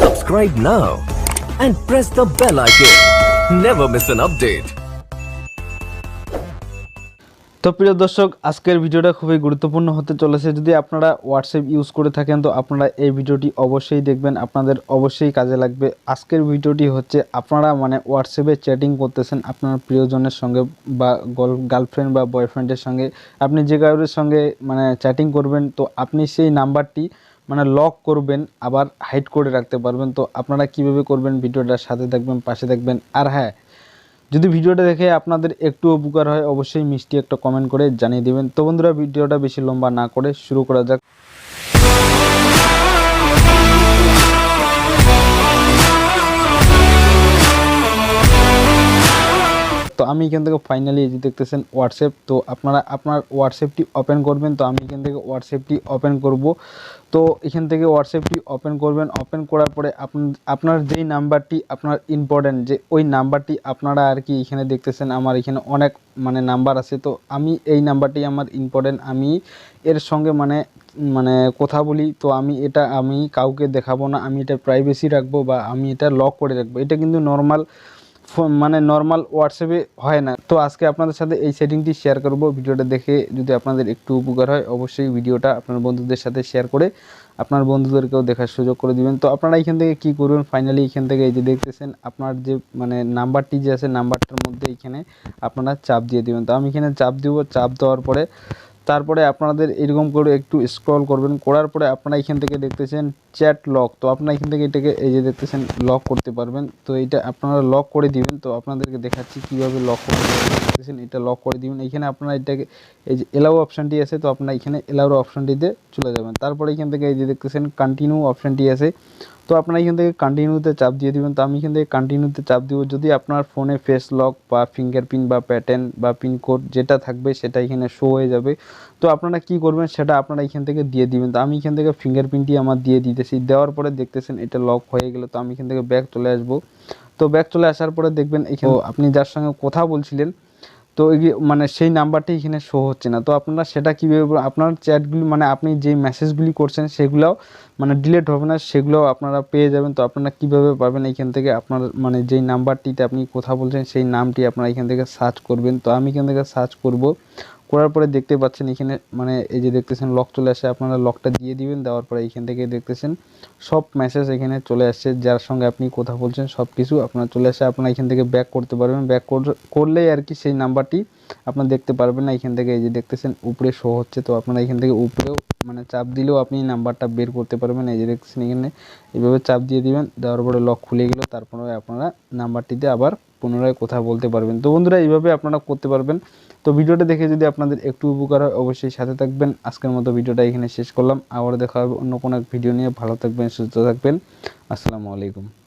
Subscribe now and press the bell icon. Never miss an update. তো প্রিয় দর্শক, আজকের ভিডিওটা খুবই গুরুত্বপূর্ণ হতে চলেছে। যদি আপনারা হোয়াটসঅ্যাপ ইউজ করে থাকেন তো আপনারা এই ভিডিওটি অবশ্যই দেখবেন, আপনাদের অবশ্যই কাজে লাগবে। আজকের ভিডিওটি হচ্ছে আপনারা হোয়াটসঅ্যাপে চ্যাটিং করতেছেন আপনার প্রিয়জনের সঙ্গে বা গার্লফ্রেন্ড বা বয়ফ্রেন্ডের সঙ্গে, আপনি যে কারোর সঙ্গে চ্যাটিং করবেন তো আপনি সেই নাম্বারটি লক করবেন, আবার হাইড করে রাখতে পারবেন। তো আপনারা কিভাবে করবেন ভিডিওটার সাথে দেখবেন, পাশে দেখবেন। আর হ্যাঁ, যদি ভিডিওটা দেখে আপনাদের একটু উপকার হয় অবশ্যই মিষ্টি একটা কমেন্ট করে জানিয়ে দেবেন। তো বন্ধুরা, ভিডিওটা বেশি লম্বা না করে শুরু করা যাক। তো আমি এখান থেকে ফাইনালি এই যে দেখতেছেন হোয়াটসঅ্যাপ, তো আপনারা আপনার হোয়াটসঅ্যাপটি ওপেন করবেন। তো আমি এখান থেকে হোয়াটসঅ্যাপটি ওপেন করব। তো এখান থেকে হোয়াটসঅ্যাপটি ওপেন করবেন। ওপেন করার পরে আপনার যেই নাম্বারটি আপনার ইম্পর্ট্যান্ট, যে ওই নাম্বারটি আপনারা আর কি এখানে দেখতেছেন আমার এখানে অনেক নাম্বার আছে। তো আমি এই নাম্বারটি আমার ইম্পর্ট্যান্ট, আমি এর সঙ্গে কথা বলি। তো আমি কাউকে দেখাবো না, আমি এটা প্রাইভেসি রাখবো বা আমি এটা লক করে রাখবো। এটা কিন্তু নর্মাল নর্মাল হোয়াটসঅ্যাপে হয় না। তো আজকে আপনাদের সাথে এই সেটিংটি শেয়ার করব। ভিডিওটা দেখে যদি আপনাদের একটু উপকার হয় অবশ্যই ভিডিওটা আপনার বন্ধুদের সাথে শেয়ার করে আপনার বন্ধুদেরকেও দেখার সুযোগ করে দিবেন। তো আপনারা এখান থেকে কি করবেন, ফাইনালি এখান থেকে এই যে দেখতেছেন আপনার যে নাম্বারটি যে আছে নাম্বারটার মধ্যে এখানে আপনারা চাপ দিয়ে দিবেন। তো আমি এখানে চাপ দিব। চাপ দেওয়ার পরে তারপরে আপনাদের এরকম করে একটু স্ক্রল করবেন, করার পরে আপনারা এখান থেকে দেখতেছেন চ্যাট লক। তো আপনারা এখান থেকে এটাকে এই যে দেখতেছেন লক করতে পারবেন। তো এটা আপনারা লক করে দিবেন। তো আপনাদেরকে দেখাচ্ছি কীভাবে লক করতে পারবেন। দেখতেছেন এটা লক করে দিবেন। এখানে আপনারা এটাকে এই যে এলাও অপশানটি আছে, তো আপনারা এখানে এলাওর অপশানটিতে চলে যাবেন। তারপরে এখান থেকে এই যে দেখতেছেন কন্টিনিউ অপশানটি আছে, তো আপনারা এখান থেকে কন্টিনিউতে চাপ দিয়ে দিবেন। তো আমি এখান থেকে কন্টিনিউতে চাপ দিব। যদি আপনার ফোনে ফেস লক বা ফিঙ্গারপ্রিন্ট বা প্যাটার্ন বা পিনকোড যেটা থাকবে সেটা এখানে শো হয়ে যাবে। তো আপনারা কি করবেন সেটা আপনারা এখান থেকে দিয়ে দিবেন। তো আমি এখান থেকে ফিঙ্গারপ্রিন্টটি আমার দিয়ে দিতেছি। দেওয়ার পরে দেখতেছেন এটা লক হয়ে গেল। তো আমি এখান থেকে ব্যাক চলে আসবো। তো ব্যাক চলে আসার পরে দেখবেন এখানে আপনি যার সঙ্গে কথা বলছিলেন তো সেই নাম্বারটি এখানে শো হচ্ছে না। তো আপনারা সেটা কীভাবে, আপনার চ্যাটগুলি আপনি যেই মেসেজগুলি করছেন সেগুলোও ডিলিট হবে না, সেগুলোও আপনারা পেয়ে যাবেন। তো আপনারা কীভাবে পাবেন, এইখান থেকে আপনার যেই নাম্বারটিতে আপনি কথা বলছেন সেই নামটি আপনারা এখান থেকে সার্চ করবেন। তো আমি এখান থেকে সার্চ করব, করার পরে দেখতে পাচ্ছেন এখানে এই যে দেখতেছেন লক চলে আসে। আপনারা লকটা দিয়ে দিবেন। দেওয়ার পরে এখান থেকে দেখতেছেন সব মেসেজ এখানে চলে আসছে, যার সঙ্গে আপনি কথা বলছেন সব কিছু আপনার চলে আসে। আপনারা এখান থেকে ব্যাক করতে পারবেন। ব্যাক করলেই আর কি সেই নাম্বারটি আপনারা দেখতে পারবেন না। এখান থেকে এই যে দেখতেছেন উপরে শো হচ্ছে। তো আপনারা এখান থেকে উপরেও চাপ দিলেও আপনি নাম্বারটা বের করতে পারবেন। এই যে দেখতেছেন এখানে এইভাবে চাপ দিয়ে দিবেন। দেওয়ার পরে লক খুলে গেল। তারপরে আপনারা নাম্বারটিতে আবার পুনরায় কথা বলতে পারবেন। তো বন্ধুরা, এইভাবে আপনারা করতে পারবেন। তো ভিডিওটা দেখে যদি আপনাদের একটু উপকার হয় অবশ্যই সাথে থাকবেন। আজকের মতো ভিডিওটা এখানে শেষ করলাম। আবার দেখা হবে অন্য কোনো এক ভিডিও নিয়ে। ভালো থাকবেন, সুস্থ থাকবেন। আসসালামু আলাইকুম।